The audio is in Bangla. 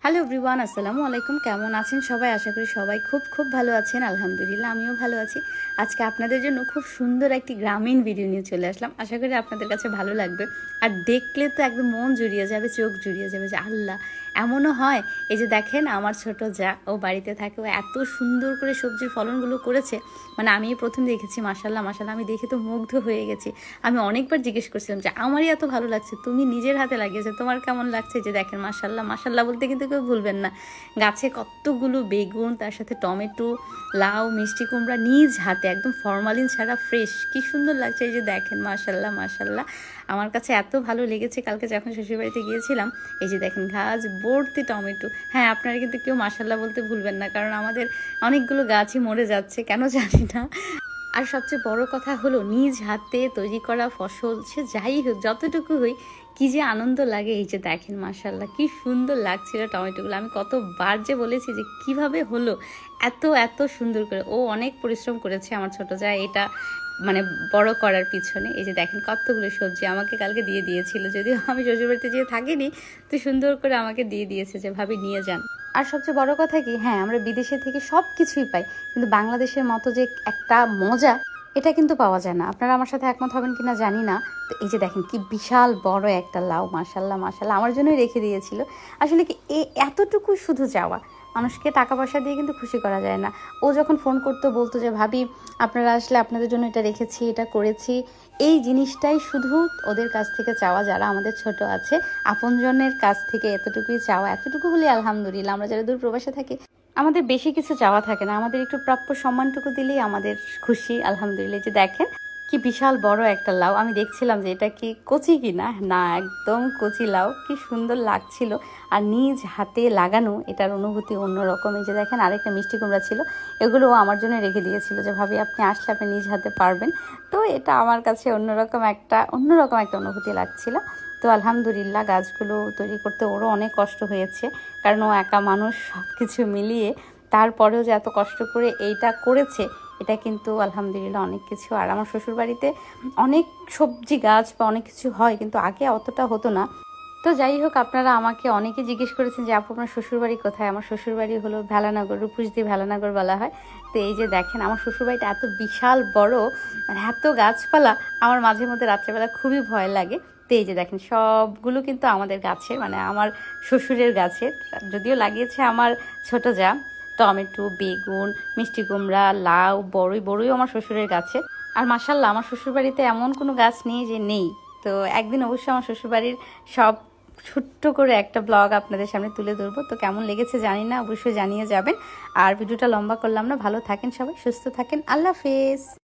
হ্যালো এভরিওয়ান, আসসালামু আলাইকুম। কেমন আছেন সবাই? আশা করি সবাই খুব খুব ভালো আছেন। আলহামদুলিল্লাহ আমিও ভালো আছি। আজকে আপনাদের জন্য খুব সুন্দর একটি গ্রামীণ ভিডিও নিয়ে চলে আসলাম। আশা করি আপনাদের কাছে ভালো লাগবে। আর দেখলে তো একদম মন জুড়িয়ে যাবে, চোখ জুড়িয়ে যাবে যে আল্লাহ, এমনও হয়। এই যে দেখেন আমার ছোট যা, ও বাড়িতে থাকে, ও এত সুন্দর করে সবজির ফলনগুলো করেছে। মানে আমি প্রথম দেখেছি, মাশাল্লাহ মাশাল্লাহ, আমি দেখে তো মুগ্ধ হয়ে গেছি। আমি অনেকবার জিজ্ঞেস করছিলাম যে আমারই এত ভালো লাগছে, তুমি নিজের হাতে লাগিয়েছো, তোমার কেমন লাগছে? যে দেখেন মাশাল্লাহ মাশাল্লাহ বলতে কিন্তু কেউ ভুলবেন না। গাছে কতগুলো বেগুন, তার সাথে টমেটো, লাউ, মিষ্টি কুমড়া নিজ হাতে একদম ফরমালিন ছাড়া ফ্রেশ, কি সুন্দর লাগছে। এই যে দেখেন মাশাল্লাহ মাশাল্লাহ, আমার কাছে এত ভালো লেগেছে। কালকে যখন শ্বশুরবাড়িতে গিয়েছিলাম, এই যে দেখেন গাছ ভর্তি টমেটো। হ্যাঁ, আপনারা কিন্তু কেউ মাশাল্লাহ বলতে ভুলবেন না, কারণ আমাদের অনেকগুলো গাছই মরে যাচ্ছে, কেন জানি না। আর সবচেয়ে বড় কথা হলো, নিজ হাতে তৈরি করা ফসল, সে যাই হোক যতটুকু হই, কি যে আনন্দ লাগে। এই যে দেখেন মাশাল্লাহ কি সুন্দর লাগছিল টমেটোগুলো। আমি কতবার যে বলেছি যে কিভাবে হলো এত এত সুন্দর করে। ও অনেক পরিশ্রম করেছে আমার ছোট যা, এটা মানে বড় করার পিছনে। এই যে দেখেন কতগুলো সবজি আমাকে কালকে দিয়ে দিয়েছিল, যদিও আমি শ্বশুরবাড়িতে যেয়ে থাকিনি, তো সুন্দর করে আমাকে দিয়ে দিয়েছে যে ভাবি নিয়ে যান। আর সবচেয়ে বড় কথা কি, হ্যাঁ আমরা বিদেশে থেকে সব কিছুই পাই, কিন্তু বাংলাদেশের মতো যে একটা মজা, এটা কিন্তু পাওয়া যায় না। আপনারা আমার সাথে একমত হবেন কিনা জানি না। তো এই যে দেখেন কি বিশাল বড় একটা লাউ, মাশাল্লাহ মাশাল্লাহ, আমার জন্যই রেখে দিয়েছিল। আসলে কি এতটুকু শুধু যাওয়া, মানুষকে টাকা পয়সা দিয়ে কিন্তু খুশি করা যায় না। ও যখন ফোন করতো বলতো যে ভাবি আপনারা আসলে আপনাদের জন্য এটা রেখেছি, এটা করেছি, এই জিনিসটাই শুধু ওদের কাছ থেকে চাওয়া, যারা আমাদের ছোট আছে, আপনজনের কাছ থেকে এতটুকুই চাওয়া। এতটুকু হলে আলহামদুলিল্লাহ। আমরা যারা দূর প্রবাসে থাকি, আমাদের বেশি কিছু চাওয়া থাকে না, আমাদের একটু প্রাপ্য সম্মানটুকু দিলেই আমাদের খুশি, আলহামদুলিল্লাহ। যে দেখেন কি বিশাল বড় একটা লাউ, আমি দেখছিলাম যে এটা কি কচি কিনা, না একদম কচি লাউ, কি সুন্দর লাগছিল। আর নিজ হাতে লাগানো, এটার অনুভূতি অন্যরকম। এই যে দেখেন আরেকটা মিষ্টি কুমড়া ছিল, এগুলো আমার জন্য রেখে দিয়েছিল যে ভাবি আপনি আসলে আপনি নিজ হাতে পারবেন। তো এটা আমার কাছে অন্যরকম একটা অনুভূতি লাগছিল। তো আলহামদুলিল্লাহ গাছগুলো তৈরি করতে ওরও অনেক কষ্ট হয়েছে, কারণ ও একা মানুষ, সব কিছু মিলিয়ে তারপরেও যে এত কষ্ট করে এইটা করেছে, এটা কিন্তু আলহামদুলিল্লাহ অনেক কিছু। আর আমার শ্বশুরবাড়িতে অনেক সবজি গাছ বা অনেক কিছু হয়, কিন্তু আগে অতটা হতো না। তো যাই হোক, আপনারা আমাকে অনেকে জিজ্ঞেস করেছেন যে আপু আপনার শ্বশুরবাড়ি কোথায়? আমার শ্বশুরবাড়ি হলো ভেলানগর, রূপসদি ভেলানগর বলা হয়। তো এই যে দেখেন আমার শ্বশুরবাড়িটা এত বিশাল বড়, মানে এত গাছপালা, আমার মাঝে মধ্যে রাত্রেবেলা খুবই ভয় লাগে। তো এই যে দেখেন সবগুলো কিন্তু আমাদের গাছের, মানে আমার শ্বশুরের গাছের, যদিও লাগিয়েছে আমার ছোট যা। টমেটো, বেগুন, মিষ্টি কুমড়া, লাউ, বড়ই আমার শ্বশুরের গাছে। আর মাশাল্লাহ আমার শ্বশুরবাড়িতে এমন কোনো গাছ নেই যে নেই। তো একদিন অবশ্যই আমার শ্বশুরবাড়ির সব ছোট্ট করে একটা ব্লগ আপনাদের সামনে তুলে ধরবো। তো কেমন লেগেছে জানি না, অবশ্যই জানিয়ে যাবেন। আর ভিডিওটা লম্বা করলাম না, ভালো থাকেন সবাই, সুস্থ থাকেন, আল্লাহ হাফেজ।